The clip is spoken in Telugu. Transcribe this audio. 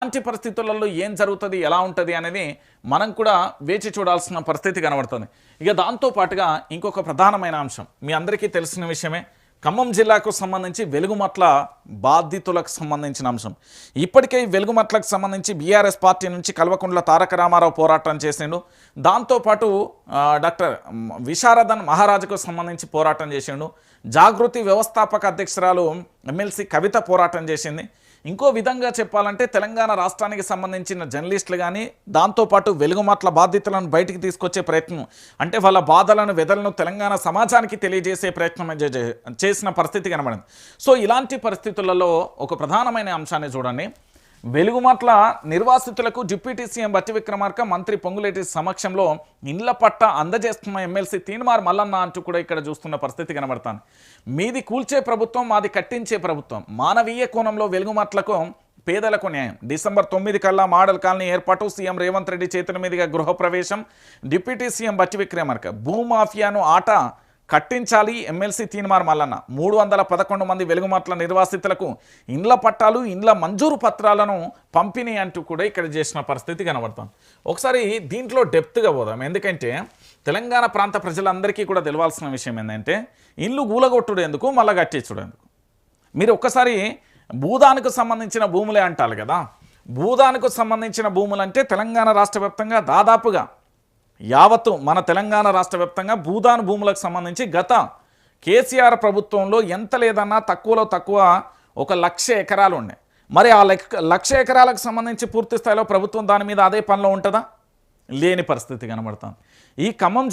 అలాంటి పరిస్థితులలో ఏం జరుగుతుంది ఎలా ఉంటుంది అనేది మనం కూడా వేచి చూడాల్సిన పరిస్థితి కనబడుతుంది. ఇక దాంతో పాటుగా ఇంకొక ప్రధానమైన అంశం మీ అందరికీ తెలిసిన విషయమే, ఖమ్మం జిల్లాకు సంబంధించి వెలుగుమట్ల బాధితులకు సంబంధించిన అంశం. ఇప్పటికే వెలుగుమట్లకు సంబంధించి బీఆర్ఎస్ పార్టీ నుంచి కల్వకుంట్ల తారక రామారావు పోరాటం చేసిండు. దాంతోపాటు డాక్టర్ విశారదన్ మహారాజుకు సంబంధించి పోరాటం చేసిండు. జాగృతి వ్యవస్థాపక అధ్యక్షురాలు ఎమ్మెల్సీ కవిత పోరాటం చేసింది. ఇంకో విధంగా చెప్పాలంటే తెలంగాణ రాష్ట్రానికి సంబంధించిన జర్నలిస్టులు కానీ దాంతోపాటు వెలుగుమట్ల బాధితులను బయటికి తీసుకొచ్చే ప్రయత్నం, అంటే వాళ్ళ బాధలను వెదలను తెలంగాణ సమాజానికి తెలియజేసే ప్రయత్నం చేసిన పరిస్థితి కనబడింది. సో ఇలాంటి పరిస్థితులలో ఒక ప్రధానమైన అంశాన్ని చూడండి. వెలుగుమట్ల నిర్వాసితులకు డిప్యూటీ సీఎం బట్టి విక్రమార్క మంత్రి పొంగులేటి సమక్షంలో ఇండ్ల పట్ట అందజేస్తున్న ఎమ్మెల్సీ తీన్మార్ మల్లన్న అంటూ కూడా ఇక్కడ చూస్తున్న పరిస్థితి కనబడుతుంది. మీది కూల్చే ప్రభుత్వం, మాది కట్టించే ప్రభుత్వం. మానవీయ కోణంలో వెలుగుమట్లకు పేదలకు న్యాయం. డిసెంబర్ 9 కల్లా మోడల్ కాలనీ ఏర్పాటు. సీఎం రేవంత్ రెడ్డి చేతుల మీదుగా గృహప్రవేశం. డిప్యూటీ సీఎం బట్టి విక్రమార్క భూమాఫియాను ఆట కట్టించాలి ఎమ్మెల్సీ తీన్మార్ మల్లన్న. 311 మంది వెలుగుమట్ల నిర్వాసితులకు ఇండ్ల పట్టాలు, ఇండ్ల మంజూరు పత్రాలను పంపిణీ అంటూ కూడా ఇక్కడ చేసిన పరిస్థితి కనబడుతుంది. ఒకసారి దీంట్లో డెప్త్గా పోదాం. ఎందుకంటే తెలంగాణ ప్రాంత ప్రజలందరికీ కూడా తెలవాల్సిన విషయం ఏంటంటే ఇల్లు గూలగొట్టుడు ఎందుకు, మళ్ళా కట్టించుడు ఎందుకు. మీరు ఒక్కసారి భూదానికి సంబంధించిన భూములే అంటారు కదా. భూదానికి సంబంధించిన భూములు అంటే తెలంగాణ రాష్ట్ర వ్యాప్తంగా దాదాపుగా యావత్తు మన తెలంగాణ రాష్ట్ర వ్యాప్తంగా భూదాన్ భూములకు సంబంధించి గత కేసీఆర్ ప్రభుత్వంలో ఎంత లేదన్నా తక్కువలో తక్కువ 1,00,000 ఎకరాలు ఉన్నాయి. మరి ఆ 1,00,000 ఎకరాలకు సంబంధించి పూర్తి స్థాయిలో ప్రభుత్వం దాని మీద అదే పనిలో ఉంటుందా? లేని పరిస్థితి కనబడుతుంది. ఈ ఖమ్మం